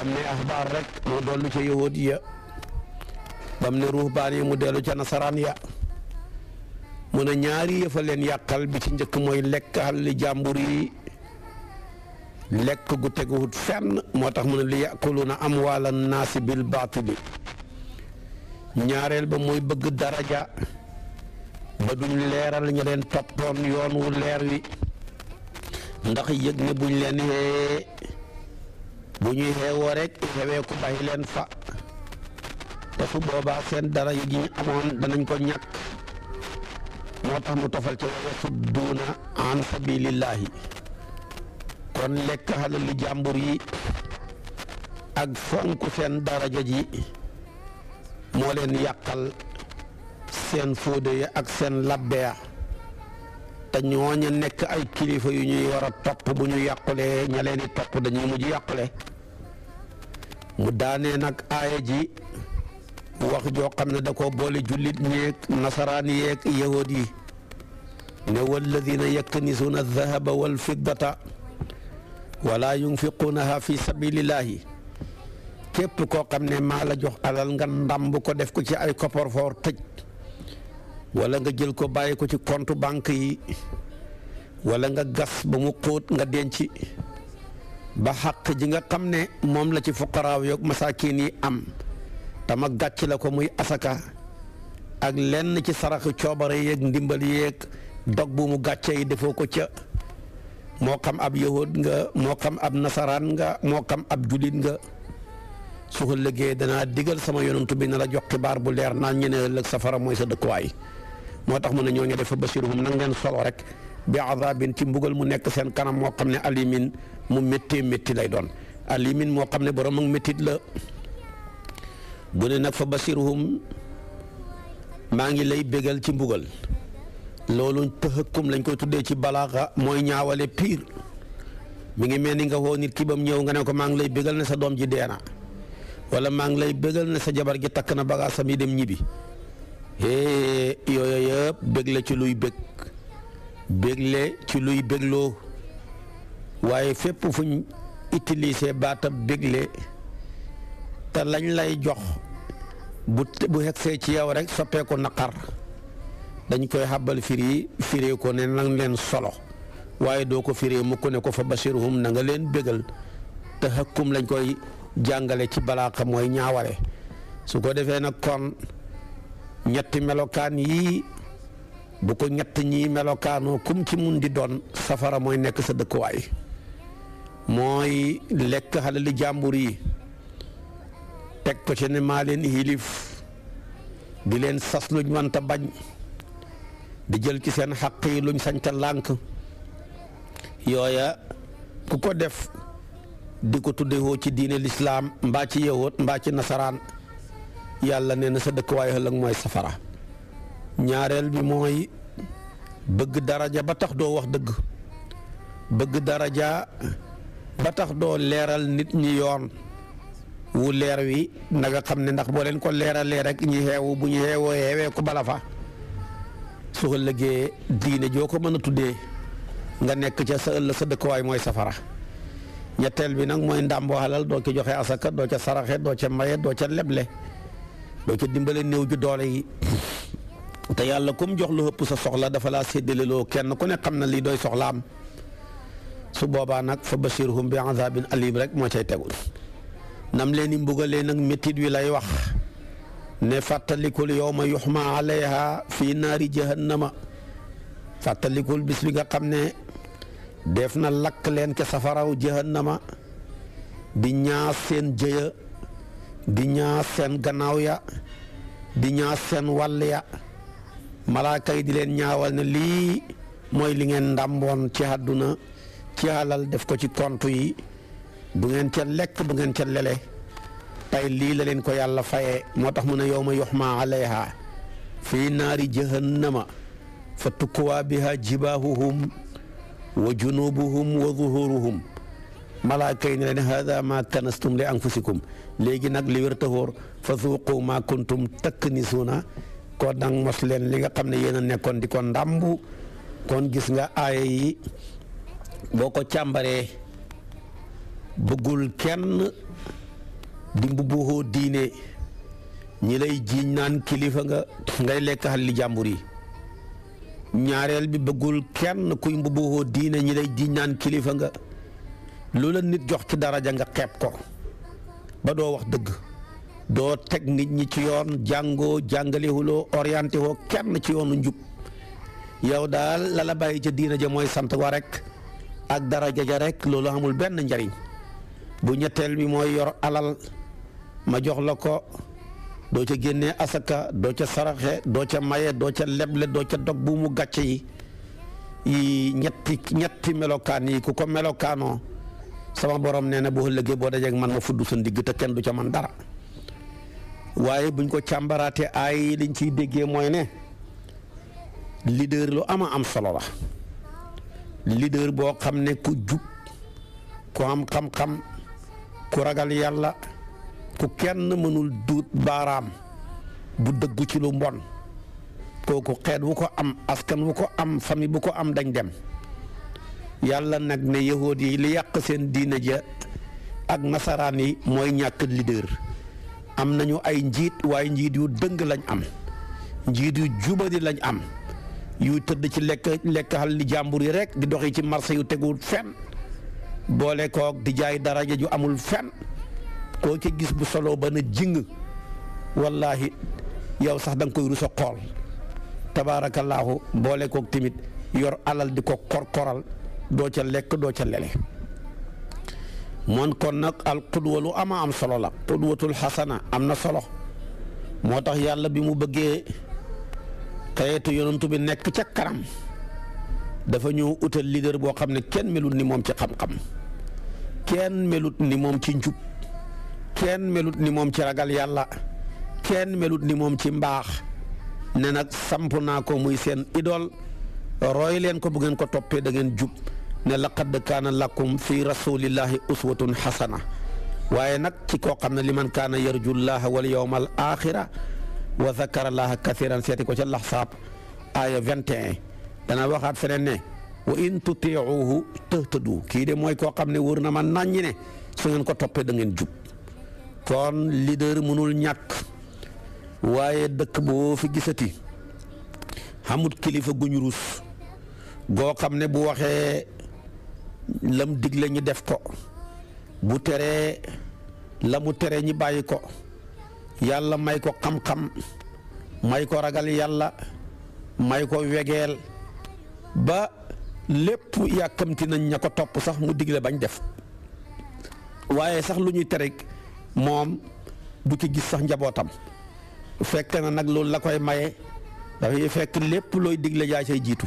am ne axbaar rek moo dollu ca yahud ya bam ne ruhbaan yi mu dellu ca nasaraan ya mu ne ñaari yëfa leen yàqal bi ci njëkk mooy lekk xalali jàmbur yi lekk gu teguwut fenn moo tax mu ne li yàquluuna amwaala naasi bil baatili ñaareel ba mooy bëgg daraja ba duñ leeral ña leen toppoon yoon wu leer wi ndax yëg ne buñ leen xee bu ñuy xeewoo rek xewee ku bàyyi leen fa te su boobaa seen dara yi ñu amoon danañ ko ñàkk moo tax mu tofal ca wa yasudduuna an sabilillahi kon lekk xalali jàmbur yi ak fonk seen daraja ji moo leen yàqal seen fóode ya ak seen labbeya te ñooña nekk ay kilifa yu ñuy war a topp bu ñu yàqulee ña leen di topp dañuy mujj yàqule mu daanee nag aaya ji wax joo xam ne da ko boole jullit ñeeg nasaraan yeeg yahud yi ne walladina yaknisuuna aldahaba walfiddata wala yunfiquunaha fi sabilillahi képp koo xam ne maa la jox alal nga ndàmb ko def ko ci ay coffre-fort tëj wala nga jël ko bàyyi ko ci compte banque yi wala nga gas ba mu xóot nga denc ba xàq ji nga xam ne moom la ci fuqaraaw yoog masaakin yi am tama gàcc la ko muy asaka ak lenn ci saraxu coobare yeeg ndimbal yeeg dog bu mu gàcce yi defoo ko ca moo xam ab yahud nga moo xam ab nasaraan nga moo xam ab julit nga su ko ëllëgee danaa digal sama yonantu bi na la jox xibaar bu leer naan ñene ëllëg safara mooy sa dëkkuwaay moo tax mu ne ñooñu def fa basiruhum nang leen solo rek bi azabin ci mbugal mu nekk seen kanam moo xam ne alimin mu méttee métti lay doon alimin moo xam ne borom ak méttit la bu ne nag fa basiruhum maa ngi lay bégal ci mbugal loolu tëxëkkum lañ koy tuddee ci balaaxa mooy ñaawale piir mi ngi mel ni nga woo nit ki bam ñëw nga ne ko maa ngi lay bégal ne sa doom ji deena wala maa ngi lay bégal ne sa jabar gi takk na bagaasam yi dem ñibbi yooyu yëpp bégle ci luy bég bégle ci luy bégloo waaye fépp fuñ utiliser baatab bégle te lañ lay jox bu xegsee ci yow rek soppeeku naqar dañ koy xàbbal firee ko ne nang leen solo waaye doo ko firee mukk ne ko fa basiruhum na nga leen bégal te xëkkum lañ koy jàngale ci balaaxa mooy ñaawale su ko defee nag kon ñetti melokaan yii bu ko ñett ñii melokaanoo kum ci mun di doon safara mooy nekk sa dëkkuwaay mooy lekk xalali jàmbur yi teg ko ci ne maa leen hilif di leen sas luñ wanta bañ di jël ci seen xaq yi luñ sañta lànk yooya ku ko def di ko tuddewoo ci diine lislaam mbaa ci yahud mbaa ci nasaraan yàlla nee na sa dëkkuwaay ëllëg mooy safara ñaareel bi mooy bëgg daraja ba tax doo wax dëgg bëgg daraja ba tax doo leeral nit ñi yoon wu leer wi na nga xam ne ndax boo leen ko leeralee rek ñi xeewu bu ñu xeewoo xeewee ko bala fa su ëllëgee diine joo ko mën a tuddee nga nekk ca sa ëllëg sa dëkkuwaay mooy safara ñetteel bi nag mooy ndàmboo xalal doo ca joxe asaka doo ca saraxe doo ca maye doo ca leble doo ca dimbale néew ju doole yi te yàlla comme jox lu ëpp sa soxla dafa laa séddaleloo kenn ku ne xam na lii doy soxlaam su boobaa nag fa bashirhum bi azabin alim rek moo cay tegul nam leen i mbugalee nag méttit wi lay wax ne fàttalikul yawma yuxma alayha fii naari jahannama fàttalikul bis bi nga xam ne def na lakk leen ca safaraw jahannama di ñaas seen jëya di ñaas seen gannaaw ya di ñaas seen wàll ya malaaka yi di leen ñaawal ne lii mooy li ngeen ndàmboon ci àdduna ci alal def ko ci compte yi du ngeen ca lekk du ngeen ca lele tey lii la leen ko yàlla fayee moo tax mu ne yawma yuxma alayha fii naari jahannama fa tukkuwaa biha jibaahuhum wa junubuhum wa zuhuruhum malaaka yi ne leen hada ma kanastum li anfusikum léegi nag li wér taxóor fa zuuqu ma kuntum taknisuuna ko dang mos leen li nga xam ne yéen a nekkoon di ko ndàmbu kon gis nga aaya yi boo ko càmbaree bëggul kenn di mbubboo diine ñi lay jiiñ naan kilifa nga ngay lekk xalli jàmbur yi. ñaareel bi bëggul kenn kuy mbubboo diine ñi lay jiiñ naan kilifa nga lu la nit jox ci daraja nga xeeb ko ba doo wax dëgg doo teg nit ñi ci yoon jàngoo jàngalewuloo orienté woo kenn ci yoonu njub yow daal la bàyyi ca diina ja mooy sant wa rek ak daraja ja rek loolu amul benn njariñ. bu ñetteel bi mooy yor alal ma jox la ko doo ca génnee asaka doo ca saraxe doo ca maye doo ca leble doo ca dog bu mu gàcce yi ñetti melokaan yi ku ko melokaanoo sama borom nee na bu ëllëgee boo dajeeg man ma fudd sa ndigg te kenn du ca man dara. waaye buñ ko càmbaraatee ay liñ ciy déggee mooy ne leader lu am solo la. leader boo xam ne ku jub ku am xam-xam ku ragal yàlla ku kenn mënul duut baaraam bu dëggu ci lu mbon kooku xeet wu ko am askan wu ko am famille bu ko am dañ dem. yàlla nag ne yahood yi li yàq seen diina ja ak nasaraan yi mooy ñàkk leader. am nañu ay njiit waaye njiit yu dëng lañ am njiit yu jubadi lañ am yu tëdd ci lekk xal li jàmbur yi rek di doxi ci marché yu teguwul fenn boole koog di jaay daraja ju amul fenn koo ci gis bu solo ba na jing wallaahi yow sax da nga koy rusa xool tabaarakallaahu boole koog tamit yor alal di ko korkoral doo ca lekk doo ca lele. moon kon nag al qudwa lu am solo la qudwatul xasana am na solo moo tax yàlla bi mu bëggee xeetu yonantu bi nekk ca kanam dafa ñëw utal leader boo xam ne kenn melut ni moom ci xam-xam kenn melut ni moom ci njub kenn melut ni moom ci ragal yàlla kenn melut ni moom ci mbaax ne nag samp naa ko muy seen idole roy leen ko bu ngeen ko toppee da ngeen jub ne laqad kaana lakum fi rasulillahi uswatun xasana waaye nag ci koo xam ne li man kaana yarju llaha wal yawmal axira wa zakara llaha kathiran seeti ko ca laxsaab aaya 21 dana waxaat feneen ne wa in tutiuhu tahtadu kii de mooy koo xam ne wóor na ma naññi ne su ngeen ko toppee da ngeen jub kon leader mënul ñàkk waaye dëkk boo fi gisati xamut kilifa guñu rus goo xam ne bu waxee lam digle ñu def ko bu teree la mu tere ñi bàyyi ko yàlla may ko xam-xam may ko ragal yàlla may ko wegeel ba lépp yàkkamti nañ ña ko topp sax mu digle bañ def waaye sax lu ñuy tere moom bu ci gis sax njabootam fekk na nag loolu la koy maye dafay fekk lépp looy digle yaa say jiitu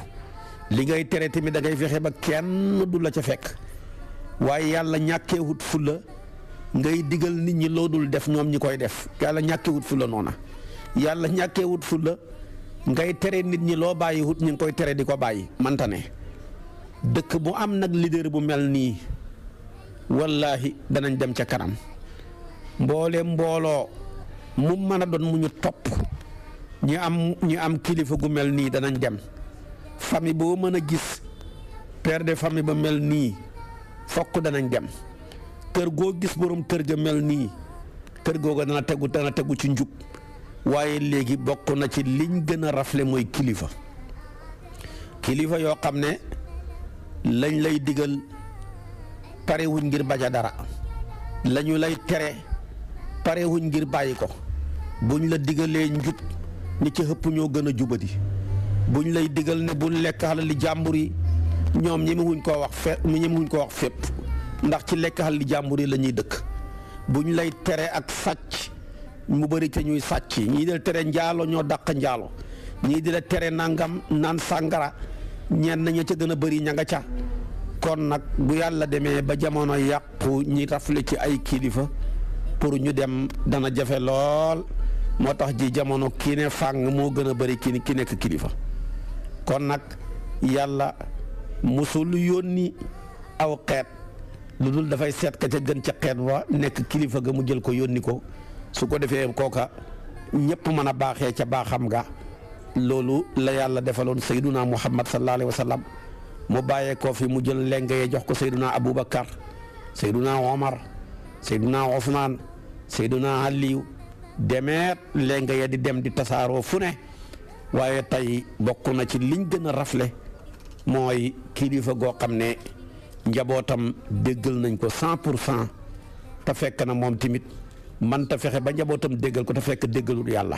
li ngay tere tamit da ngay fexe ba kenn du la ca fekk waaye yàlla ñàkkeewut fulla ngay digal nit ñi loo dul def ñoom ñi koy def yàlla ñàkkeewut fulla noona yàlla ñàkkeewut fulla ngay tere nit ñi loo bàyyi wut ñu ngi koy tere di ko bàyyi manta ne dëkk bu am nag leader bu mel nii wallaahi danañ dem ca kanam mbooloo mu mën a doon mu ñu topp ñi am kilifa gu mel nii danañ dem famille boo mën a gis père de famille ba mel nii fokk danañ dem kër goo gis borom kër ga mel nii kër googa dana tegu ci njub waaye léegi bokk na ci liñ gën a rafle mooy kilifa yoo xam ne lañ lay digal pare wuñ ngir baja dara lañu lay tere pare wuñ ngir bàyyi ko buñ la digalee njub ñi ci xëpp ñoo gën a jubadi buñ lay digal ne buñ lekk xalali jàmbur yi ñoom ñemewuñ koo wax fépp ndax ci lekk xalali jàmbur yi la ñuy dëkk buñ lay tere ak sàcc mu bëri ca ñuy sàcc ñii di la tere njaalo ñoo dàq njaalo ñii di la tere nangam naan sàngara ñenn ña ca gën a bëri ña nga ca kon nag bu yàlla demee ba jamono yàqu ñi rafle ci ay kilifa pour ñu dem dana jafe lool moo tax ji jamono kii ne fàng moo gën a bëri ki nekk kilifa kon nag yàlla musul yónni aw xeet lu dul dafay seet ka ca gën ca xeet wa nekk kilifa ga mu jël ko yónni ko su ko defee kooka ñëpp mën a baaxee ca baaxam ga loolu la yàlla defaloon sayduna muhammad sallallahu alayhi wa sallam mu bàyyee koo fi mu jël lenge yee jox ko sayduna aboubacar sayduna omar sayduna ousmane Seyduna Aliyu demeet léegi nga ya di dem di tasaaroo fu ne waaye tey bokk na ci liñ gën a rafle mooy kilifa goo xam ne njabootam déggal nañ ko 100% te fekk na moom tamit man ta fexe ba njabootam déggal ko te fekk déggalul yàlla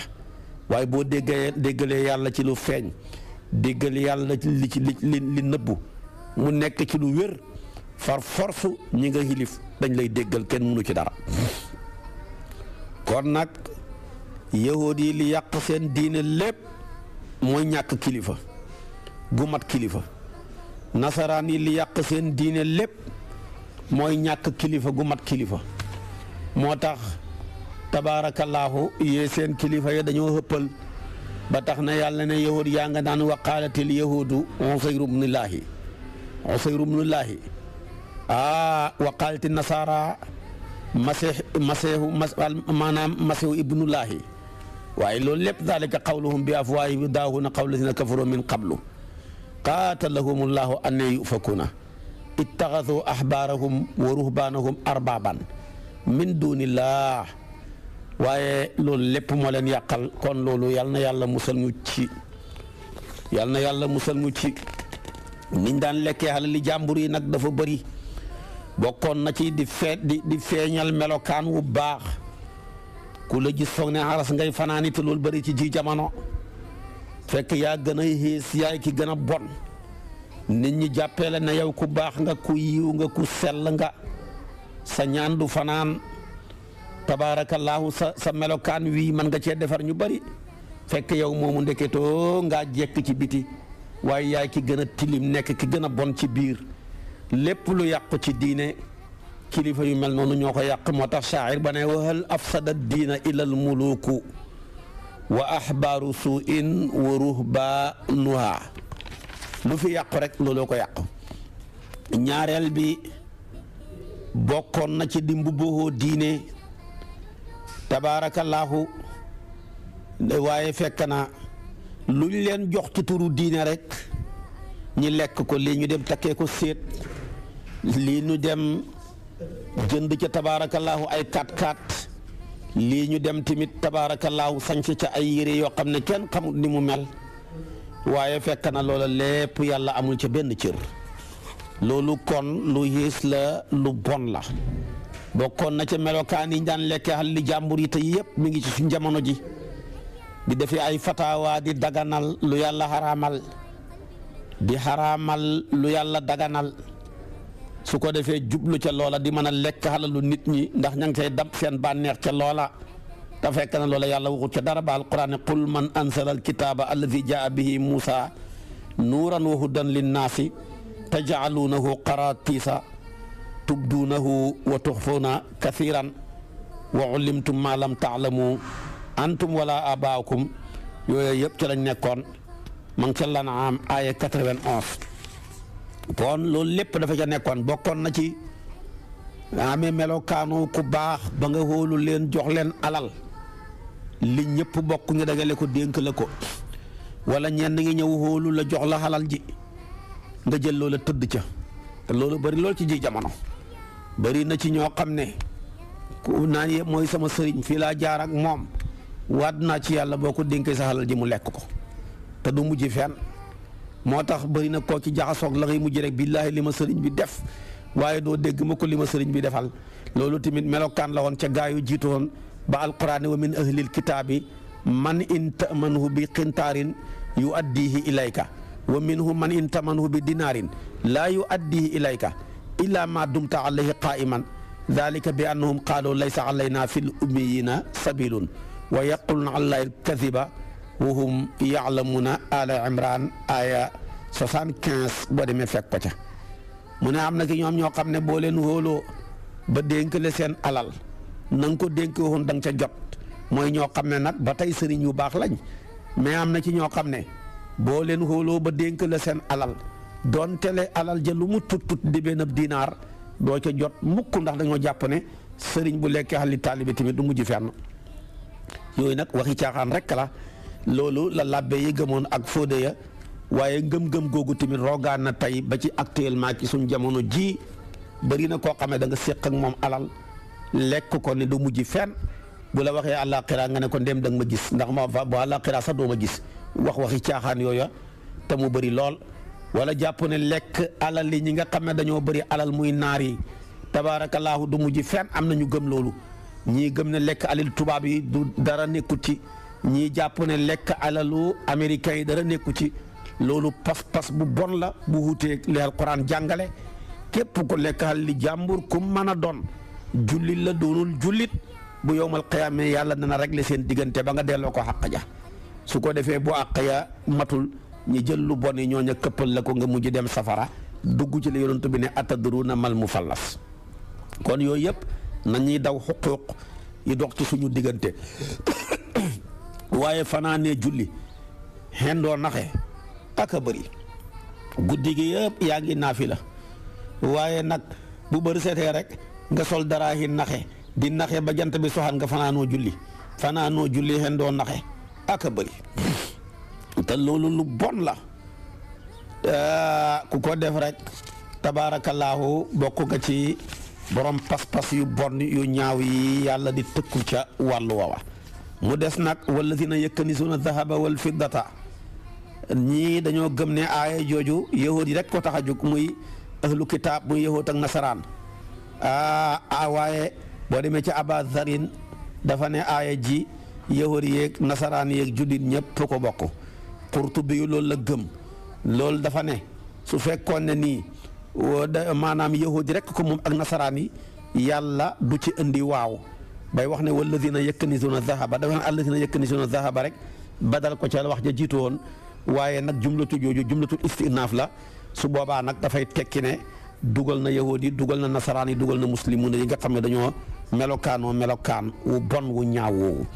waaye boo déggalee yàlla ci lu feeñ déggal yàlla li nëbbu mu nekk ci lu wér far force ñi nga xilif dañ lay déggal kenn mënu ci dara. kon nag yahuud yi li yàq seen diine lépp mooy ñàkk kilifa gu mat kilifa nasaraan yi li yàq seen diine lépp mooy ñàkk kilifa gu mat kilifa moo tax tabaarakallaahu yee seen kilifa ya dañoo xëppal ba tax na yàlla ne yahud yaa nga naan waqaalatil yahudu Usayru bnullaahi waqaalati nasaara masihu ibnullaahi waaye loolu lépp daalika qawluhum bi afwaahihim yudaahi'uuna qawla llaziina kafaruu min qablu qaatalahumullaahu annaa yu'fakuuna ittaxazuu ahbaarahum wa ruhbaanahum arbaaban min duunillaah waaye loolu lépp moo leen yàqal kon loolu yal na yàlla musal ñu ci niñ daan lekkee xalali jàmbur yi nag dafa bëri bokkoon na ci di feeñal melokaan wu baax ku la gis foog ne aras ngay fanaani te loolu bëri ci ji jamono fekk yaa gën a xiis yaay ki gën a bon nit ñi jàppee la ne yow ku baax nga ku yiw nga ku sell nga sa ñaan du fanaan tabaarakallaahu sa melokaan wii man nga cee defar ñu bari fekk yow moomu ndeketoo ngaa jekk ci biti waaye yaay ki gën a tilim nekk ki gën a bon ci biir lépp lu yàqu ci diine kilifa yu mel noonu ñoo ko yàq moo tax shaa'ir ba ne wa hal afsada diina ilal muluuku wa ahbaaru suu'in wa ruhbaanuha lu fi yàqu rek looloo ko yàqu ñaareel bi bokkoon na ci di mbubboo diine tabaarakallaahu waaye fekk na luñ leen jox ci turu diine rek ñi lekk ko lii ñu dem takkee ko séet lii ñu dem jënd ca tabaarakallaahu ay 4x4 lii ñu dem tamit tabaarakallaahu sañc ca ay yére yoo xam ne kenn xamut ni mu mel waaye fekk na loola lépp yàlla amul ca benn cër loolu kon lu yées la lu bon la bokkoon na ca melokaan yi ñu daan lekkee xal li jàmbur yi te yëpp mi ngi ci suñ jamono ji di defi ay fatawa di daganal lu yàlla xaraamal di xaraamal lu yàlla daganal su ko defee jublu ca loola di mën a lekk xalalu nit ñi ndax ña ngi cay dab seen bànneex ca loola te fekk na loola yàlla waxut ca dara ba alquran ne qul man anzala alkitaaba alladi jaa bihi Muusa nuuran wa hudan linnaasi tajcaluunahu qaraatiisa tubduunahu wa tuxfuuna kathiiran wa ullimtum maa lam taalamu antum wala abaakum yooyu yëpp ci lañ nekkoon ma ngi ca Lanaam aaya 91 kon loolu lépp dafa ca nekkoon bokkoon na ci amee melokaanu ku baax ba nga hóolu leen jox leen alal li ñëpp bokk ñu dagale ko dénk la ko wala ñenn ngi ñëw hóolu la jox la alal ji nga jël loola tëdd ca te loolu bari lool ci ji jamono bari na ci ñoo xam ne ku naan yëpp mooy sama sëriñ fii laa jaar ak moom waat naa ci yàlla boo ko dénkee sa alal ji mu lekk ko te du mujj fenn moo tax bëri na koo ci jaxasoog la ngay mujj rek billaahi li ma sëriñ bi def waaye doo dégg ma ko li ma sëriñ bi defal loolu tamit melokaan la woon ca gaa yu jiitu woon ba alquraan wa min ahlil kitaabi man in tamanhu bi qintaarin yu addihi ilayka wa minhum man in tamanhu bi dinaarin laa yu addihi ilayka illa ma dumta alayhi qaa'iman dalika bi annahum qaalu laysa alayna fil ummiyina sabilun wa yaquluna ala alkadiba wa hum ya'lamuna ala imran aya 75 boo demee fekk ko ca mu ne am na ki ñoom ñoo xam ne boo leen hóoloo ba dénk le seen alal na nga ko dénk woon da nga ca jot mooy ñoo xam ne nag ba tey sëriñ yu baax lañ mais am na ci ñoo xam ne boo leen hóoloo ba dénk le seen alal doon tele alal ja lu mu tut di benn dinaar doo ca jot mukk ndax dañoo jàpp ne sëriñ bu lekkee xali taalibe tamit du mujj fenn yooyu nag waxi caaxaan rek la loolu la làbbe yi gëmoon ak fóode ya waaye ngëm-ngëm googu tamit rogaan na tey ba ci actuellement ci suñ jamono ji bëri na koo xam ne da nga séq ak moom alal lekk ko ne du mujj fenn bu la waxee àllaaxira nga ne ko ndem da nga ma gis ndax ma bu àllaaxira sax doo ma gis waxi caaxaan yooya te mu bëri lool. wala jàpp ne lekk alal li ñi nga xam ne dañoo bëri alal muy naar yi tabaarakallaahu du mujj fenn am na ñu gëm loolu ñii gëm ne lekk alal tubaab yi du dara nekkut ci ñii jàpp ne lekk alalu américains yi dara nekkut ci loolu pas-pas bu bon la bu wuuteeg li alquran jàngale képp ko lekk alal li jàmbur ku mën a doon jullit la doonul jullit bu yowmal qiyaama yàlla dana régler seen diggante ba nga delloo ko xàq ja su ko defee bu àq ya matul ñi jël lu bon yi ñooña këppal la ko nga mujj dem safara dugg ci la yonent bi ne atadruuna mal mufallas kon yooyu yëpp nañuy daw xuquuq yi dox ci suñu diggante waaye fanaanee julli xendoo naxe ak a bëri guddi gi yëpp yaa ngi naafila waaye nag bu bëri seetee rek nga sol dara yi naxe di naxe ba jant bi soxaan nga fanaanoo julli xendoo naxe ak a bëri te loolu lu bon la ku ko def rek tabaarakallaahu bokk nga ci borom pas-pas yu bon yu ñaaw yi yàlla di tëkku ca wàllu wawa mu des nag wallazina yaknizuna dhahaba wal fiddata ñii dañoo gëm ne aaya jooju yahuud yi rek ko tax a jóg muy ahlu kitaab muy yahuud ak nasaraan waaye boo demee ci Aba Zarin dafa ne aaya ji yahuud yeeg nasaraan yeeg jullit ñëpp ko bokk Qurtubi yu loolu la gëm loolu dafa ne su fekkoon ne nii maanaam yahuud rek ko moom ak nasaraan yi yàlla du ci indi waaw bay wax ne walladina yaknizuna dhahaba dafa ne alladina yaknizuna dhahaba rek badal ko ca wax ja jiitu woon waaye nag jumlatu jooju jumlatul istinaaf la su boobaa nag dafay tekki ne dugal na yahuud yi dugal na nasaraan yi dugal na muslimuuna yi nga xam ne dañoo melokaan wu bon wu ñaaw woowu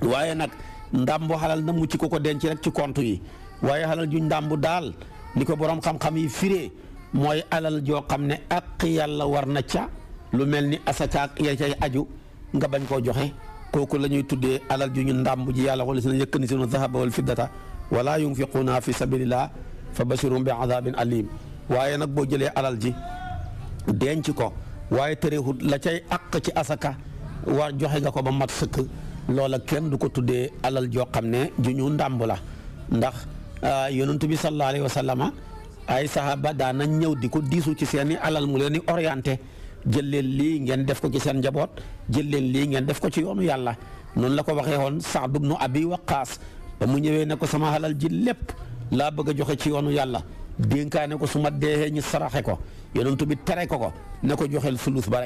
waaye nag ndàmbu xalal na mu ci ko denc rek ci compte yi waaye xalal ju ndàmbu daal ni ko borom xam-xam yi firee mooy alal joo xam ne ak yàlla war na ca lu mel ni asakaak ya cay aju nga bañ koo joxe kooku la ñuy tuddee alal ju ñu ndàmb ji yàlla xool si na yaknizuna dhahaba wal fiddata wala yunfiquuna fi sabilillah fa bashirum bi adabin alim waaye nag boo jëlee alal ji denc ko waaye terewut la cay àq ci asaka war joxe nga ko ba mat sëkk loola kenn du ko tuddee alal joo xam ne ju ñu ndàmb la ndax yonent bi sallallahu alayhi wa sallama ay sahaba daan nañ ñëw di ko diisu ci seeni alal mu leen di orienté jël leen lii ngeen def ko ci seen njaboot jël leen lii ngeen def ko ci yoonu yàlla noonu la ko waxee woon Saad ibnu Abi Waqaas ba mu ñëwee ne ko sama alal ji lépp laa bëgg a joxe ci yoonu yàlla dénkaane ko su ma deexee ñu saraxe ko yonent bi tere ko ne ko joxeel sulus ba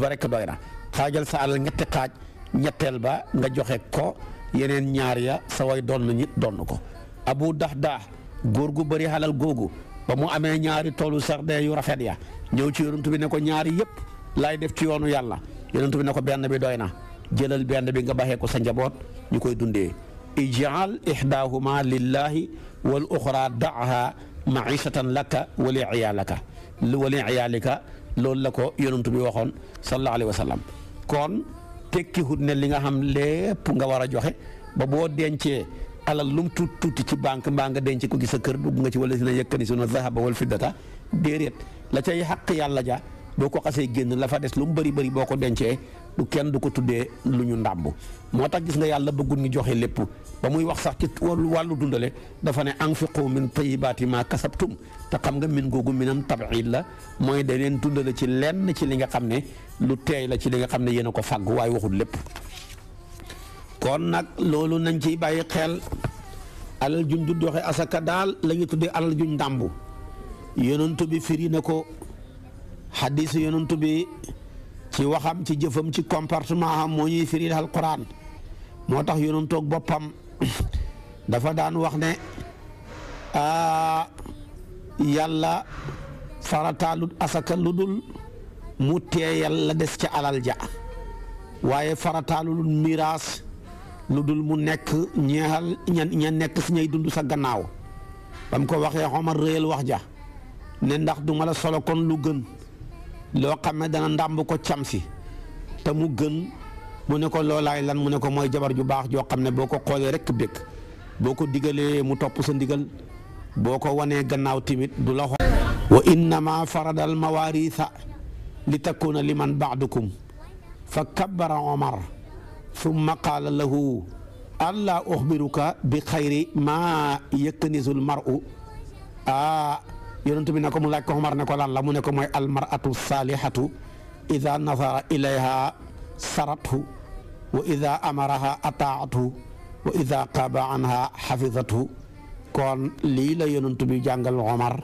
rek doy na xaajal sa alal ñetti xaaj ñetteel ba nga joxe ko yeneen ñaar ya sa way doon nit doon ko Abu Dahda góor gu bëri xalal googu ba mu amee ñaari toolu sardin yu rafet ya ñëw ci yonent bi ne ko ñaari yëpp laay def ci yoonu yàlla yonent bi ne ko benn bi doy na jëlal benn bi nga baxee ko sa njaboot ñu koy dundee ij'al ihdahuma lillahi wal uxra da'ha ma'ishatan laka wa li iyalika loolu la ko yonent bi waxoon sallallahu alayhi wa sallam kon tekki hut ne li nga xam lépp nga war a joxe ba boo dencee alal lum tuuti ci banque mbaa nga denc ko gi sa kër dugg nga ci wala dina yaknizuna dhahaba wal fiddata déedéet la cay xàq yàlla ja boo ko xasee génn la fa des lu mu bëri boo ko dencee du kenn du ko tuddee lu ñu ndàmb moo tax gis nga yàlla bëggul ñu joxe lépp ba muy wax sax ci wàllu dundale dafa ne anfiqu min tayyibati ma kasabtum te xam nga min googu minam tab'id la mooy da leen dundale ci lenn ci li nga xam ne lu teey la ci li nga xam ne yéen a ko fàggu waaye waxul lépp kon nag loolu nañ ciy bàyyi xel alal juñ du doxe asaka daal la ñuy tuddee alal juñ ndàmbu yonent bi firi na ko xadiis yonent bi ci waxam ci jëfam ci comportement am moo ñuy firi alquran moo tax yonentoog boppam dafa daan wax ne yàlla farataalut asaka lu dul mu teeyal la des ca alal ja waaye farataalul miraas lu dul mu nekk ñeexal ña nekk si ñay dund sa gannaaw ba mu ko waxee Omar réyal wax ja ne ndax du ma la solo kon lu gën loo xam ne dana ndàmb ko cam si te mu gën mu ne ko loolaay lan mu ne ko mooy jabar ju baax joo xam ne boo ko xoolee rekk bëgg boo ko digalee mu topp sa ndigal boo ko wanee gannaaw timit du la xool wa innama faradal mawaritha li takuna liman ba'dukum fa kabbara Omar summa qaala lahu allaa uxbiruka bi xayri maa yaknisul mar'u yonent bi ne ko mu laaj ko Omar ne ko lan la mu ne ko mooy almar'atu saalihatu ida nazara ilayha sarathu wa ida amaraha ataathu wa ida qaaba anha xafizathu kon lii la yonent bi jàngal Omar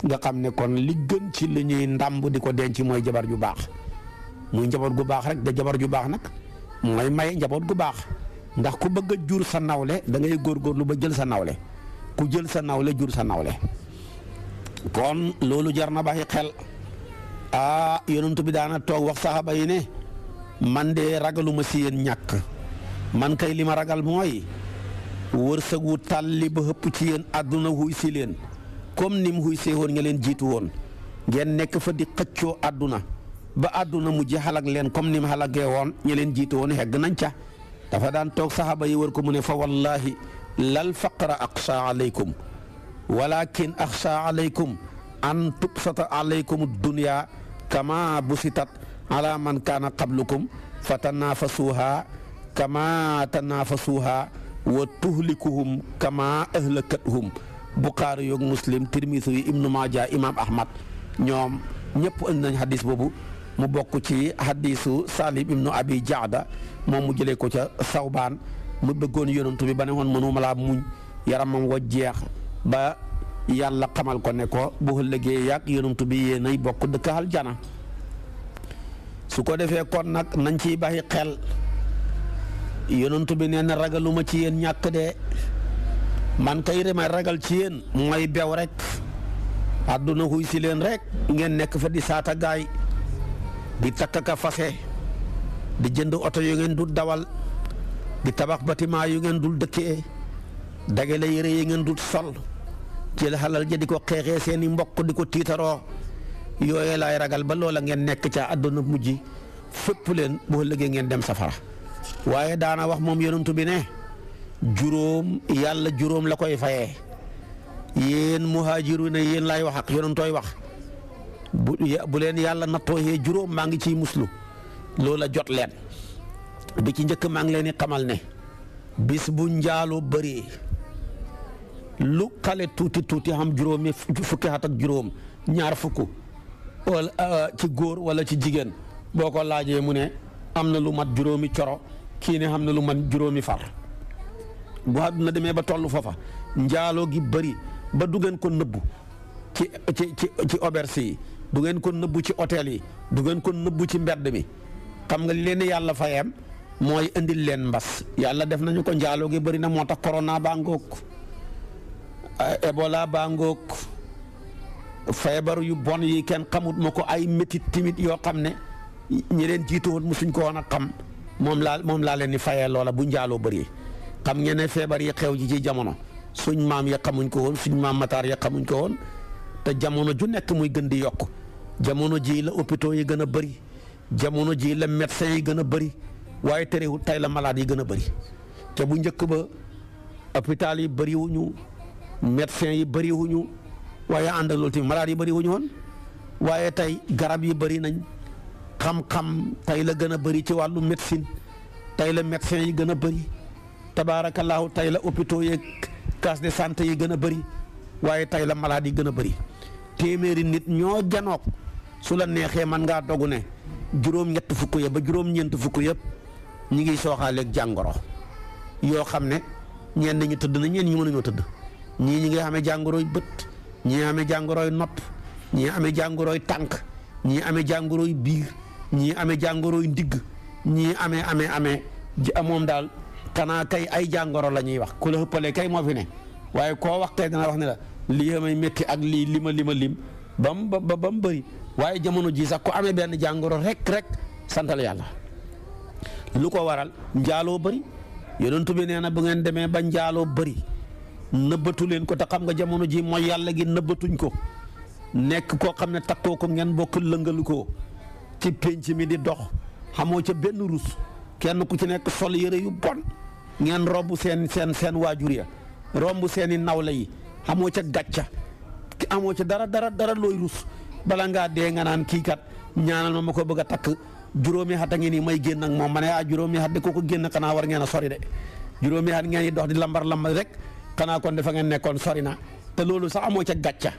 nga xam ne kon li gën ci li ñuy ndàmb di ko denc mooy jabar ju baax muy njaboot gu baax rek da jabar ju baax nag mooy may njaboot gu baax ndax ku bëgg a jur sa nawle da ngay góorgóorlu ba jël sa nawle ku jël sa nawle jur sa nawle kon loolu jar na bàyyi xel yonent bi daana toog wax saxaaba yi ne man de ragaluma si yéen ñàkk man kay li ma ragal mooy wërsëg wu tàlli ba xëpp ci yéen àdduna xuy si leen comme ni mu xuy see woon nga leen jiitu woon ngeen nekk fa di xëccoo àdduna ba àdduna mujj xalak leen comme ni mu xalagee woon ña leen jiitu woon xegg nañ ca dafa daan toog saxaaba yi wër ko mu ne fa wallahi lal faqra aqsa alaykum walakin axsha alaykum an tubsata alaykum dunya kama busitat ala man kaana qablukum fa tanafasuha kama tanafasuha wa tuhlikuhum kama ahlakathum Buxaari yoog Muslim Tirmisi yi Ibnu Maaja Imam Ahmad ñoom ñëpp indi nañ hadis boobu mu bokk ci hadisu Salim ibnu Abi Jaada moom mu jëlee ko ca Sawbaan mu bëggoon yonantu bi ba ne woon mënuma laa muñ yaramam wa jeex ba yàlla xamal ko ne ko bu ëllëgee yàgg yonantu bi yéenay bokk dëkk aljana su ko defee kon nag nañ ciy bàyyi xel yonantu bi nee na ragaluma ci yéen ñàkk de man kay may ragal ci yéen mooy bew rek àdduna xuy si leen rek ngeen nekk fa di saata gaay di takk ka fase di jënd oto yu ngeen dul dawal di tabax bâtiment yu ngeen dul dëkkee dagale yére yi ngeen dul sol jël xalal ja di ko xeexee seeni mbokk di ko tiitaroo yooyee laay ragal ba loola ngeen nekk ca àdduna mujj fépp leen boo ëllëgee ngeen dem safara waaye daana wax moom yonent bi ne juróom yàlla juróom la koy fayee yéen muhaajiru ne yéen laay wax ak yonentooy wax bu leen yàlla nattoo yee juróom maa ngi ciy muslu loola jot leen bi ci njëkk maa ngi leen di xamal ne bis bu njaaloo bëree lu xale tuuti tuuti xam juróomi fukki at ak juróom ñaar fukk wala ci góor wala ci jigéen boo ko laajee mu ne am na lu mat juróomi coro kii ne xam na lu mat juróomi far bu àdduna demee ba toll foofa njaaloo gi bëri ba du ngeen ko nëbbu ci auberge yi du ngeen ko nëbbu ci hôtel yi du ngeen ko nëbbu ci mbedd mi xam nga li leen yàlla fayam mooy indil leen mbas yàlla def nañu ko njaaloo gi bëri na moo tax corona baa ngoog Ebola baa ngoog feebar yu bon yi kenn xamut ma ko ay métit timit yoo xam ne ñi leen jiitu woon musuñ ko woon a xam moom laa leen di fayee loola bu njaaloo bëri xam ngeen ne feebar yi xew ji ci jamono suñ maam ya xamuñ ko woon suñ maam mataar ya xamuñ ko woon te jamono ju nekk muy gën di yokk jamono ji la hôpitaux yi gën a bëri jamono ji la médecins yi gën a bëri waaye terewul tey la malade yi gën a bëri te bu njëkk ba hôpital yi bëriwuñu médecins yi bëriwuñu waaye ànd ak loolu tamit malade yi bëriwuñu woon waaye tey garab yi bëri nañ xam-xam tey la gën a bëri ci wàllu médecine tey la médecins yi gën a bëri tabaarakallaahu tey la hôpitaux yeeg case de santé yi gën a bëri waaye tey la malade yi gën a bëri téeméeri nit ñoo janook su la neexee man ngaa dogu ne juróom-ñett fukk ya ba juróom-ñeent fukk yëpp ñi ngi sooxaaleeg jàngoro yoo xam ne ñenn ñi tëdd na ñenn ñi mënuñoo tëdd ñii ñi ngi amee jàngoroy bët ñii amee jàngoroy nopp ñii amee jàngoroy tànk ñii amee jàngoroy biir ñii amee jàngoroy ndigg ñii amee moom daal xanaa kay ay jàngoro la ñuy wax ku la ëppalee kay moo fi ne waaye koo wax kay dana wax ne la lii may métti ak lii lima lim ba mu bëri waaye jamono ji sax ku amee benn jàngoro rek santal yàlla lu ko waral njaaloo bëri yonent bi nee na bu ngeen demee ba njaaloo bëri nëbbatu leen ko te xam nga jamono ji mooy yàlla gi nëbbatuñ ko nekk koo xam ne takkoo ko ngeen bokk lëngalu ko ci pénc mi di dox xamoo ca benn rus kenn ku ci nekk sol yëre yu bon ngeen romb seen waajur ya romb seeni nawla yi xamoo ca gàcca amoo ca dara looy rus bala ngaa dee nga naan kii kat ñaanal ma ko bëgg a takk juróomi at a ngi nii may génn ak moom ma ne juróomi at de kooku génn xanaa war ngeen a sori de juróomi at ngeen di dox di lambar rek xanaa kon dafa ngeen nekkoon sori na te loolu sax amoo ca gàcca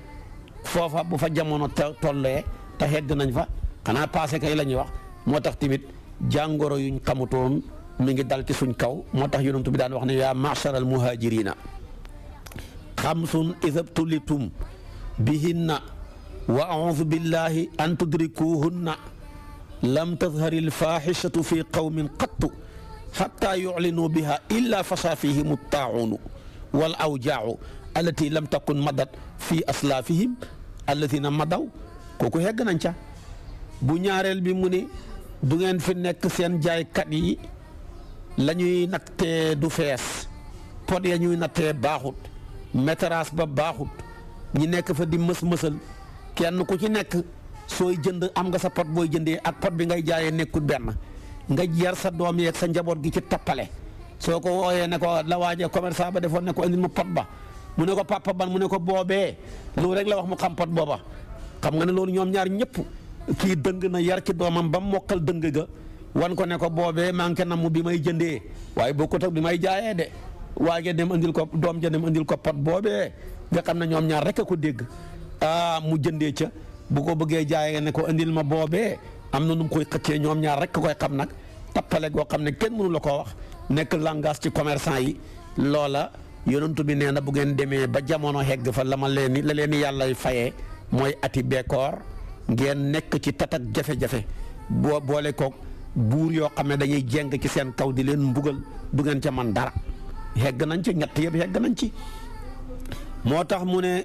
foofa bu fa jamono tollee te xegg nañ fa xanaa passé kay la ñuy wax moo tax tamit jàngoro yuñ xamutoon mi ngi dal ci suñ kaw moo tax yonent bi daan wax ne yaa ma'sharal muhaajiriina xamsun idha btulitum bihinna wa a'uudu billahi an tudrikuhunna lam tadhari alfaaxishatu fi qawmin qattu xatta yuclinuu biha illa fasha fihim attaacuunu wal awjaacu allati lam takun madat fi aslaafihim alladina madaw kooku hegg nañ ca bu ñaareel bi mu ni du ngeen fi nekk seen jaaykat yi la ñuy nattee du fees pot ya ñuy nattee baaxut météras ba baaxut ñi nekk fa di mës-mësal kenn ku ci nekk sooy jënd am nga sa pot booy jëndee ak pot bi ngay jaayee nekkul benn nga yar sa doom yeeg sa njaboot gi ci tappale soo ko wooyee ne ko la waajee commerçant ba defoon ne ko indil ma pot ba mu ne ko papa ban mu ne ko boobee loolu rek la wax mu xam pot booba xam nga ne loolu ñoom ñaar ñëpp kii dëng na yar ci doomam ba mokkal dëng ga wan ko ne ko boobee manqué na mu bi may jëndee waaye bokkut ak bi may jaayee de waajee dem andil ko doom ja dem andil ko pot boobee nga xam ne ñoom ñaar rek a ko dégg mu jëndee ca bu ko bëggee jaayee ne ko andil ma boobee am na nu mu koy xëccee ñoom ñaar rek koy xam nag tappale goo xam ne kenn mënu la koo wax nekk langage ci commerçant yi loola yonent bi nee na bu ngeen demee ba jamono hegg fa la leen yàlla fayee mooy ati bekkoor ngeen nekk ci tatak jafe-jafe boo boole koog buur yoo xam ne dañuy jeng ci seen kaw di leen mbugal du ngeen ca man dara hegg nañ ci ñett yëpp hegg nañ ci moo tax mu ne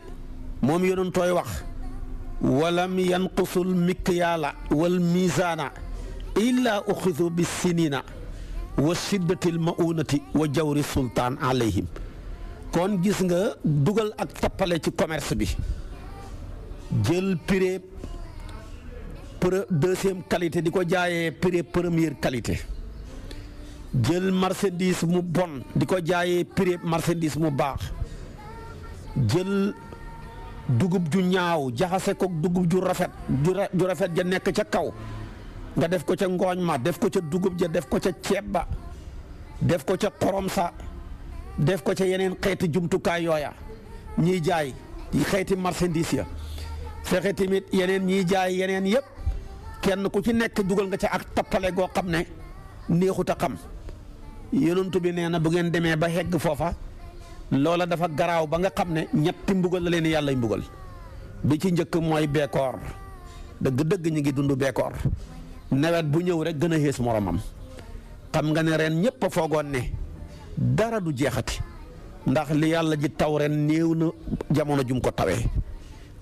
moom yonentooy wax walam yanqusul mikyaala wal miizaana illa uxidu bis sinina wa shiddatil maunati wa jawri sultaan alayhim kon gis nga dugal ak tappale ci commerce bi jël prix deuxième qualité di ko jaayee prix première qualité jël marchandise mu bon di ko jaayee prix marchandise mu baax jël dugub ju ñaaw jaxase ko dugub ju rafet ja nekk ca kaw nga def ko ca ngooñ ma def ko ca dugub ja def ko ca ceeb ba def ko ca xorom sa def ko ca yeneen xeeti jumtukaay yooya ñiy jaay xeeti marchandise ya fexe tamit yeneen ñiy jaay yeneen yëpp kenn ku ci nekk dugal nga ca ak tappale goo xam ne neexut a xam yonent bi nee na bu ngeen demee ba hegg foofa loola dafa garaaw ba nga xam ne ñetti mbugal la leen yàlla mbugal bi ci njëkk mooy beekoor dëgg-dëgg ñu ngi dund beekoor nawet bu ñëw rek gën a xees moromam xam nga ne ren ñëpp a foogoon ne dara du jeexati ndax li yàlla ji taw ren néew na jamono jum ko tawee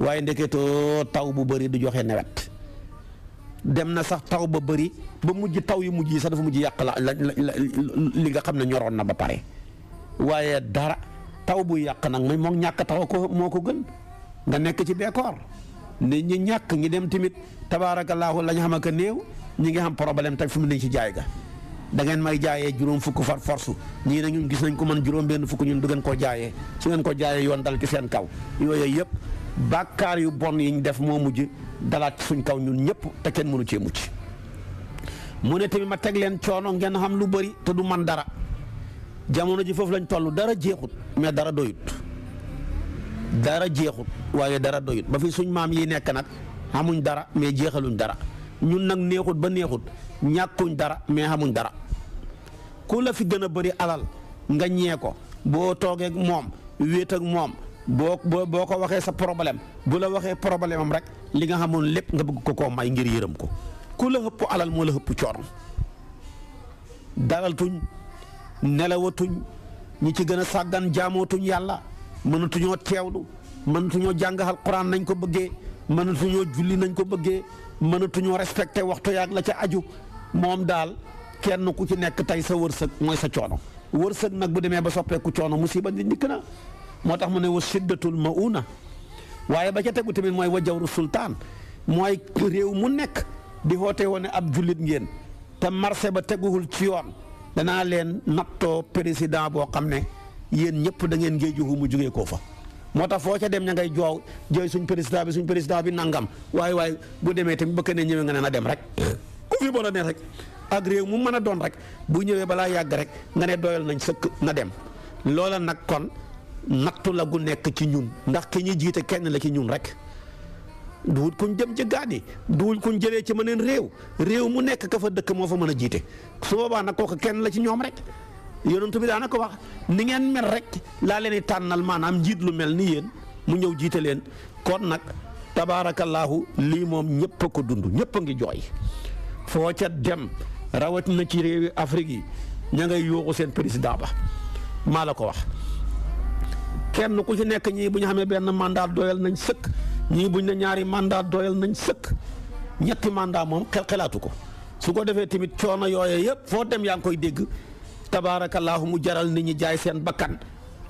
waaye ndeketoo taw bu bëri du joxe nawet dem na sax taw ba bëri ba mujj taw yu mujj yi sax dafa mujj yàq li nga xam ne ñoroon na ba pare waaye dara taw bu yàq nag moom ñàkk taw ko moo ko gën nga nekk ci beekoor nit ñi ñàkk ñi dem tamit tabaarakallaahu lañ xam ak néew ñi ngi xam problème tey fi mu ne ci jaay ga da ngeen may jaayee juróom fukk far force ñii na ñun gis nañ ko man juróom benn fukk ñun du ngeen koo jaayee su ngeen ko jaayee yoon dal ci seen kaw yooyu yëpp bàkkaar yu bon yi ñu def moo mujj dalaat ci suñ kaw ñun ñëpp te kenn mënu cee mucc mu ne tamit ma teg leen coono ngeen xam lu bëri te du man dara jamono ji foofu lañ toll dara jeexut mais dara doyut dara jeexut waaye dara doyut ba fi suñ maam yi nekk nag xamuñ dara mais jeexaluñ dara ñun nag neexut ba neexut ñàkkuñ dara mais xamuñ dara ku la fi gën a bëri alal nga ñee ko boo toogee ak moom wéet ak moom boo ko waxee sa problème bu la waxee problème am rek li nga xamoon lépp nga bëgg ko koo may ngir yërëm ko ku la xëpp alal moo la xëpp coono dalaltuñ nelawatuñ ñi ci gën a sàggan jaamootuñ yàlla mënatuñoo teewlu mënatuñoo jàng alxuraan nañ ko bëggee mënatuñoo julli nañ ko bëggee mënatuñoo respecté waxtu yaag la ca aju moom daal kenn ku ci nekk tey sa wërsëg mooy sa coono wërsëg nag bu demee ba soppeeku coono musiba di dikk na moo tax mu ne wa shiddatul mauna waaye ba ca tegu tamit mooy wa jawru sultaan mooy réew mu nekk di xoote woon ne ab jullit ngeen te marché ba teguwul ci yoon danaa leen nattoo président boo xam ne yéen ñëpp da ngeen ngee juxu mu jugee koo fa moo tax foo ca dem ña ngay jooy suñ président bi nangam waaye bu demee tamit bëgg ne ñëwee nga ne na dem rek ku fi bon a ne rek ak réew mu mën a doon rek bu ñëwee balaa yàgg rek nga ne doyal nañ sëkk na dem loola nag kon nattu la gu nekk ci ñun ndax ki ñuy jiite kenn la ci ñun rek duwul kuñ dem ci gaani duwul kuñ jëlee ci mëneen réew mu nekk ka fa dëkk moo fa mën a jiite su boobaa nag kooku kenn la ci ñoom rek yonent bi daana ko wax ni ngeen mel rek laa leen di tànnal maanaam njiit lu mel ni yéen mu ñëw jiite leen kon nag tabaarakallaahu lii moom ñëpp a ko dund ñëpp a ngi jooy foo ca dem rawatina ci réewi Afrique yi ña ngay yooxu seen président ba maa la ko wax kenn ku ci nekk ñii bu ñu xamee benn mandat doyal nañ sëkk ñii buñ ne ñaari mandat doyal nañ sëkk ñetti mandat moom xelaatu ko su ko defee tamit coono yooye yëpp foo dem yaa ngi koy dégg tabaarakallaahu mu jaral nit ñi jaay seen bakkan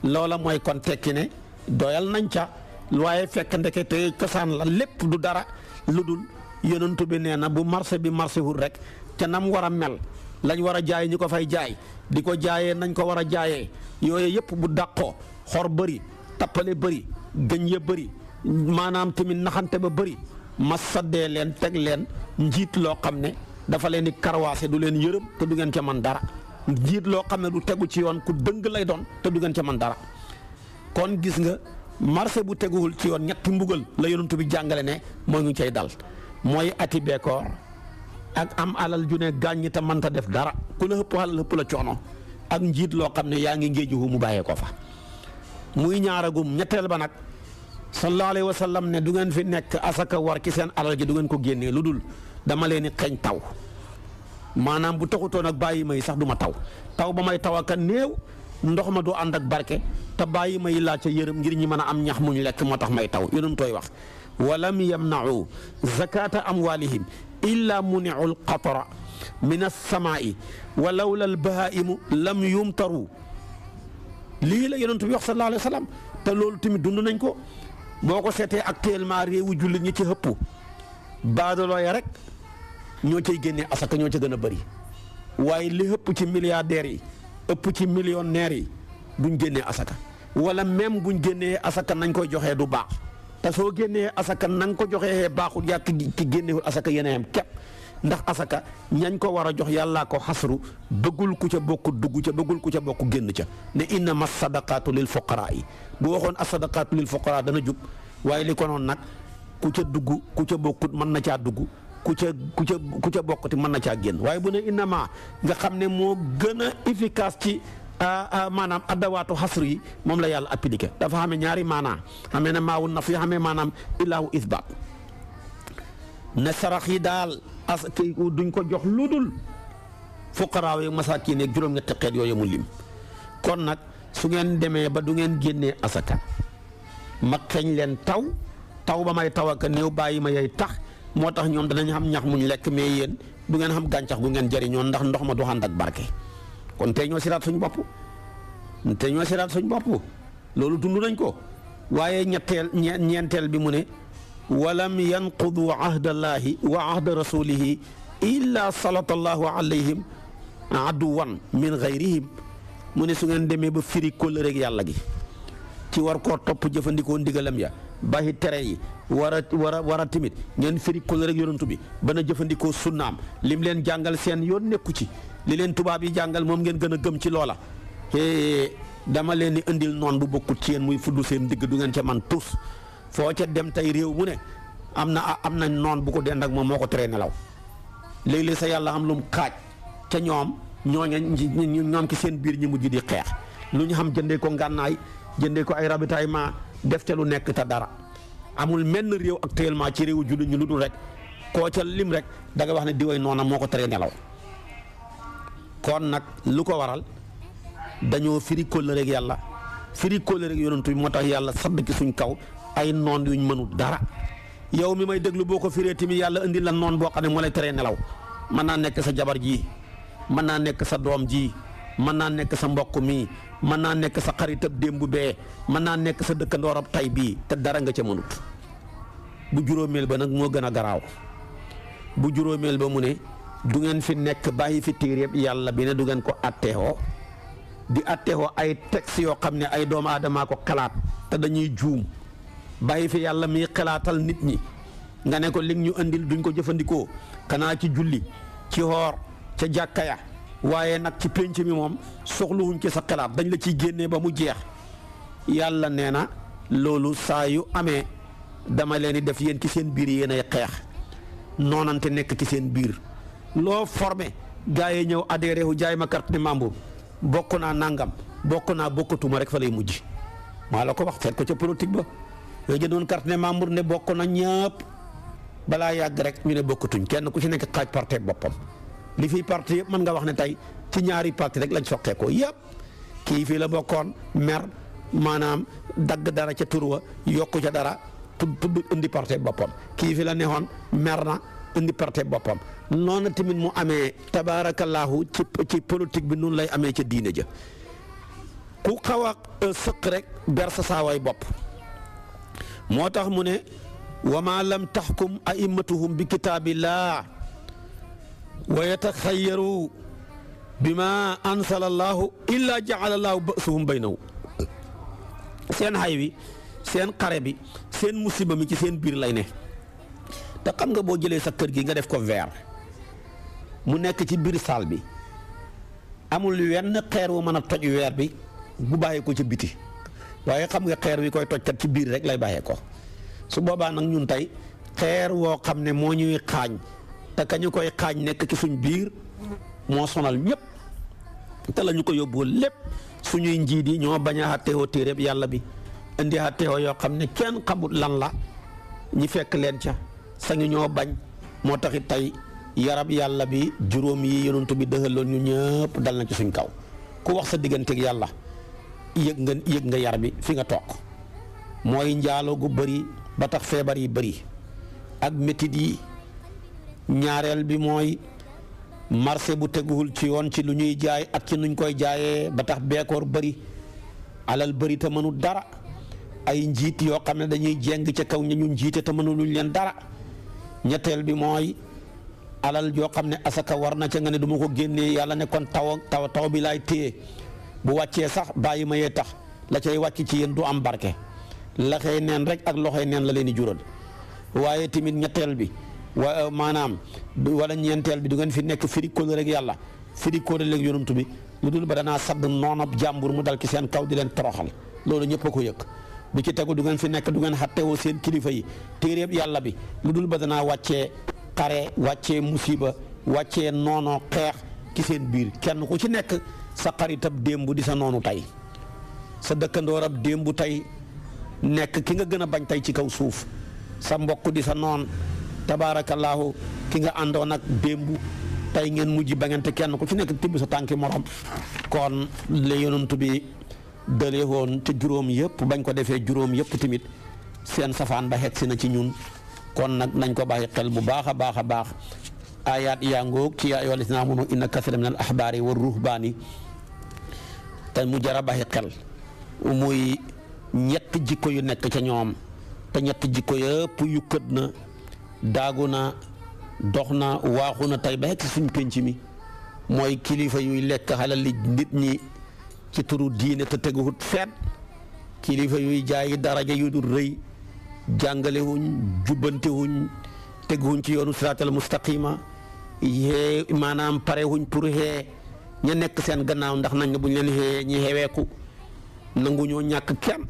loola mooy kon tekki ne doyal nañ ca waaye fekk ndeke te cosaan la lépp du dara lu dul yonentu bi nee na bu marché bi marché wul rek ca nam war a mel lañ war a jaay ñi ko fay jaay di ko jaayee nañ ko war a jaayee yooyu yëpp bu dàqoo xor bëri tappale bëri gëñ ya bëri maanaam tamit naxante ba bëri ma saddee leen teg leen njiit loo xam ne dafa leen di karwaase du leen yërëm te du ngeen ca man dara njiit loo xam ne du tegu ci yoon ku dëng lay doon te du ngeen ca man dara kon gis nga marché bu teguwul ci yoon ñetti mbugal la yonent bi jàngale ne moo ngi cay dal mooy ati beekoor ak am alal ju ne gàññi te mënta def dara ku la ëpp alal ëpp la coono ak njiit loo xam ne yaa ngi ngéeju mu bàyyee ko fa muy ñaaragum ñetteel ba nag sallallahu alayhi wa sallam ne du ngeen fi nekk asaka war ci seen alal ji du ngeen ko génnee lu dul dama leen di xeeñ taw maanaam bu taxutoon ak bàyyi may sax du ma taw ba may taw ak néew ndox ma du ànd ak barke te bàyyi may laa ca yërëm ngir ñi mën a am ñax mu ñu lekk moo tax may taw yonum tooy wax walam yamna'u zakata amwalihim illa muni'u alqatra min as-samaa'i wa lawla al-bahaa'imu lam yumtaru lii la yonent bi wax sallallahu alayhi wa sallam te loolu tamit dund nañ ko boo ko seetee actuellement réewu jullit ñi ci ëpp baadaloo ya rek ñoo cay génnee asaka ñoo ca gën a bëri waaye li ëpp ci milliardaires yi ëpp ci millionnaires yi duñ génnee asaka wala même buñ génnee asaka nañ koy joxee du baax te soo génnee asaka na nga ko joxee baaxul yàq ki génnewul asaka yeneen képp ndax asaka ñañ ko war a jox yàllaa ko xasru bëggul ku ca bokk dugg ca bëggul ku ca bokk génn ca ne innama sadaqaatu lil fuqaraa yi bu waxoon as-sadaqaatu lil fuqaraa dana jub waaye li ko noonu nag ku ca dugg ku ca bokkut mën na caa dugg ku ca bokkati mën na caa génn waaye bu ne innama nga xam ne moo gën a efficace ci maanaam addawaatu xasru yi moom la yàlla appliqué dafa xamee ñaari maanaa xamee ne maawul na fi xamee maanaam ilaahu isbaat ne sarax yi daal duñ ko jox lu dul fuqaraaw yi masaakiin ak juróom-ñetti xeet yooyu mu lim kon nag su ngeen demee ba du ngeen génnee asaka ma xeeñ leen taw ba may taw ak néew bàyyi ma yey tax moo tax ñoom danañ xam ñax muñ lekk mais yéen du ngeen xam gàncax gu ngeen jëriñoo ndax ndox ma du ànd ak barke kon tey ñoo siraat suñ bopp loolu dund nañ ko waaye ñeenteel bi mu ne walam yanqudu ahdallahi wa ahda rasulihi illa salatallahu alayhim aduwan min gayrihim mu ne su ngeen demee ba firi kóllëreeg yàlla gi ci war koo topp jëfandikoo ndigalam ya bàyyi tere yi war a tamit ngeen firi kóllëreeg yonantu bi ba na jëfandikoo sunnaam lim leen jàngal seen yoon nekku ci li leen tubaab yi jàngal moom ngeen gën a gëm ci loola dama leen di indil noon bu bokkut ci yéen muy fudd seen digg du ngeen ca man tus foo ca dem tey réew mu ne am na noon bu ko dend ak moom moo ko teree nelaw léeg-léeg sa yàlla am lu mu xaaj ca ñoom ñoom ki seen biir ñi mujj di xeex lu ñu xam jëndee ko ngànnaay jëndee ko ay ravitaillement def ca lu nekk te dara amul menn réew actuellement ci réewu jullit ñu lu dul rek koo ca lim rek da nga wax ne diway noona moo ko teree nelaw kon nag lu ko waral dañoo firi kóllëreeg yàlla firi kóllëreeg yonantu bi moo tax yàlla sadd ci suñ kaw ay noon yuñ mënut dara yow mi may déglu boo ko firee tamit yàlla indi la noon boo xam ne moo lay teree nelaw mën naa nekk sa jabar ji mën naa nekk sa doom ji mën naa nekk sa mbokk mi mën naa nekk sa xaritab démb bee mën naa nekk sa dëkkandoorab tay bii te dara nga ca mënut bu juróomeel ba nag moo gën a garaaw bu juróomeel ba mu ne du ngeen fi nekk bàyyi fi téeréb yàlla bi ne du ngeen ko atteexoo di atteexoo ay texte yoo xam ne ay doomu aadamaa ko xalaat te dañuy juum bàyyi fi yàlla miy xalaatal nit ñi nga ne ko li ñu andil duñ ko jëfandikoo xanaa ci julli ci xoor ca jàkka ya waaye nag ci pénc mi moom soxluwuñ ci sa xalaat dañ la ciy génnee ba mu jeex yàlla nee na loolu saa yu amee dama leen di def yéen ci seen biir yéen ay xeex noonante nekk ci seen biir loo formé gars yi ñëw adhéré wu jaay ma carte de membre bokk naa nangam bokk naa bokkatuma rek fa lay mujj maa la ko wax seet ko ca politique ba yooyu jëndoon carte de membre ne bokk na ñëpp balaa yàgg rek ñu ne bokkatuñ kenn ku ci nekk xaaj parti boppam li fiy parti yëpp mën nga wax ne tey ci ñaari parti rek lañ soqee ko yëpp kii fii la bokkoon mer maanaam dagg dara ca tur wa yokku ca dara tudd indi parti boppam kii fi la neexoon mer na indi parti boppam noonu tamit mu amee tabaarakallaahu ci politique bi noonu lay amee ca diine ja ku xaw a sëq rek ber sa saawaay bopp moo tax mu ne wa maa lam taxkum a'immatuhum bi kitaabillah wa yataxayyaru bima ansala allahu illa jaala allahu ba'sahum baynahum seen xay wi seen xare bi seen musiba mi ci seen biir lay ne te xam nga boo jëlee sa kër gi nga def ko verre mu nekk ci biir saal bi amul wenn xeer wu mën a toj weer bi bu bàyyee ko ca biti waaye xam nga xeer wi koy tojkat ci biir rek lay bàyyee ko su boobaa nag ñun tey xeer woo xam ne moo ñuy xaañ te ka ñu koy xaañ nekk ci suñ biir moo sonal ñëpp te la ñu ko yóbboo lépp suñuy njiit yi ñoo bañ a àtteewoo téereb yàlla bi indi àtteewoo yoo xam ne kenn xamut lan la ñi fekk leen ca sañu ñoo bañ moo taxit tey yarab yàlla bi juróom yi yonent bi dëxaloon ñu ñëpp dal na ci suñ kaw ku wax sa digganteeg yàlla yëg nga yar bi fi nga toog mooy njaaloo gu bëri ba tax feebar yi bëri ak métit yi ñaareel bi mooy marché bu teguwul ci yoon ci lu ñuy jaay ak ci nuñ koy jaayee ba tax beekoor bëri alal bëri te mënul dara ay njiit yoo xam ne dañuy jeng ca kaw ña ñu njiite te mënuluñ leen dara ñetteel bi mooy alal joo xam ne asaka war na ca nga ne du ma ko génnee yàlla ne kon taw bi laay téye bu wàccee sax bàyyi ma yee tax la cay wàcc ci yéen du am barke laxey neen rek ak loxoy neen la leen di jural waaye tamit ñetteel bi maanaam wala ñeenteel bi du ngeen fi nekk firi kóol rek yàlla firi kóol rek yonantu bi lu dul ba danaa sadd noonab jàmbur mu dal ci seen kaw di leen toroxal loolu ñëpp a ko yëg bi ci tegu du ngeen fi nekk du ngeen xattewoo seen kilifa yi téeréeb yàlla bi lu dul ba danaa wàccee xare wàccee musiba wàccee noonoo xeex ci seen biir kenn ku ci nekk sa xaritab démb di sa noonu tey sa dëkkandoorab démb tey nekk ki nga gën a bañ tey ci kaw suuf sa mbokk di sa noon tabaarakallaahu ki nga àndoon ak démb tey ngeen mujj bañante kenn ku ci nekk tibb sa tànki morom kon la yonent bi dëlee woon ci juróom yëpp bañ ko defee juróom yëpp tamit seen safaan ba xet si na ci ñun kon nag nañ ko bàyyi xel bu baax a baax a baax ayaat yaa ngoog ci yaa ayyuhal laziina aamanu inna kasiiran minal ahbaari wa ruhbaani te mu jar a bàyyi xel muy ñett jikko yu nekk ca ñoom te ñett jikko yëpp yukkat na daagu na dox na waaxu na tey ba xekk suñ penc mi mooy kilifa yuy lekk xalal li nit ñi ci turu diine te teguwut feet kilifa yuy jaay daraja yu dul rëy jàngalewuñ jubbantewuñ teguwuñ ci yoonu siraatal mustaqima yee maanaam parewuñ pour xee ña nekk seen gannaaw ndax nañ buñ leen xee ñi xeweeku nangu ñoo ñàkk kenn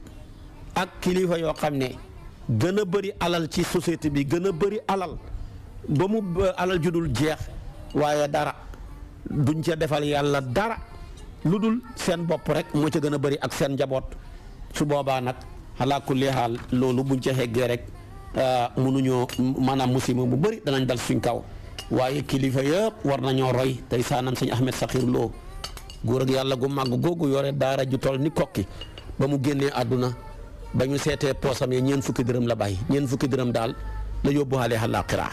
ak kilifa yoo xam ne gën a bëri alal ci société bi gën a bëri alal ba mu alal ju dul jeex waaye dara duñ ca defal yàlla dara lu dul seen bopp rek moo ca gën a bëri ak seen njaboot su boobaa nag alaa kulli haal loolu buñ ca xeggee rek mënuñoo maanaam musiba mu bëri danañ dal suñ kaw waaye kilifa yëpp war nañoo roy tey saanam sëñ Ahmed Sakhir Lo góor ak yàlla gu màgg googu yore daara ju toll ni kokki ba mu génnee àdduna ba ñu seetee poosam yi ñeent fukki dërëm la bàyyi ñeent fukki dërëm daal la yóbbuwaale àllaaxira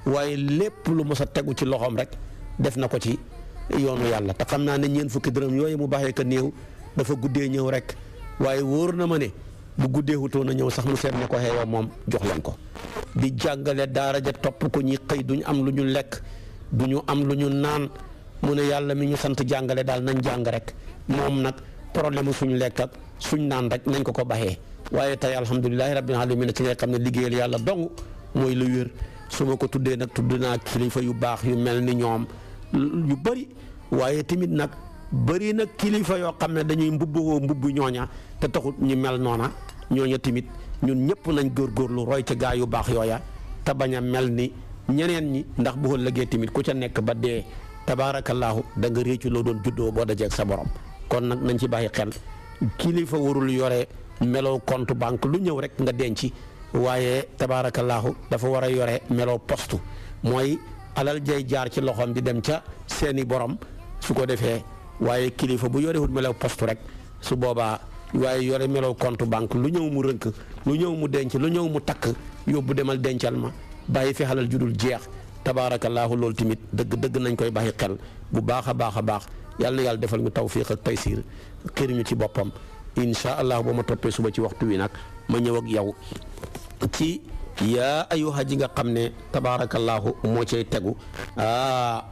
waaye lépp lu mos a tegu ci loxoom rek def na ko ci yoonu yàlla te xam naa ne ñeent fukki dërëm yooyu mu baaxee ko néew dafa guddee ñëw rek waaye wóor na ma ne bu guddee wutoon a ñëw sax mu seet ne ko xeeyoo moom jox leen ko di jàngale daara ja topp ko ñi xëy duñ am lu ñu lekk duñu am lu ñu naan mu ne yàlla mi ñu sant jàngale daal nañ jàng rek moom nag problème suñu lekk ak suñ naan rek nañ ko baxee waaye tey alhamdulilahi rabbil alamin ci ngay xam ne liggéeyal yàlla dong mooy lu wér su ma ko tuddee nag tudd naa kilifa yu baax yu mel ni ñoom yu bëri waaye tamit nag bëri na kilifa yoo xam ne dañuy mbubbu ñooña te taxut ñu mel noona ñooña tamit ñun ñëpp nañ góorgóorlu roy ca gaa yu baax yooya te bañ a mel ni ñeneen ñi ndax bu ëllëgee tamit ku ca nekk ba dee tabaarakallaahu da nga réccu loo doon juddoo boo dajeeg sa borom kon nag nañ ci bàyyi xel kilifa warul yore melow compte banque lu ñëw rek nga denc waaye tabaarakallaahu dafa war a yore melow poste mooy alal jay jaar ci loxoom di dem ca seeni borom su ko defee waaye kilifa bu yorewut melow poste rek su boobaa waaye yore melow compte banque lu ñëw mu rënk lu ñëw mu denc lu ñëw mu takk yóbbu demal dencal ma bàyyi fi xalal judul jeex tabaarakallaahu loolu tamit dëgg nañ koy bàyyi xel bu baax a baax yàlla na yàlla defal ñu tawfiq ak taysiir xëri ñu ci boppam insha allah boo ma toppee suba ci waxtu wi nag ma ñëw ak yow ci yaa ayuha ji nga xam ne tabaarakallaahu moo cay tegu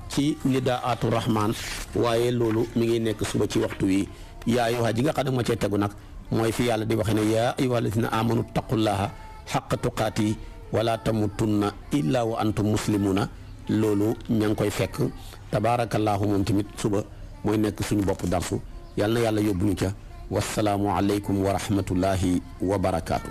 ci nidaatu rahman waaye loolu mi ngi nekk suba ci waxtu wi yaa ayuha ji nga xam ne moo cay tegu nag mooy fi yàlla di waxe ne yaa ayuha alladina amanu taqullaha xaqa tuqaati wala tamutunna illa wa antum muslimuna loolu ña ngi koy fekk tabaarakallaahu moom tamit suba mooy nekk suñu bopp darsu yàlla na yàlla yóbbu ñu ca wasalaamu aleykum wa rahmatullahi wa barakaatu.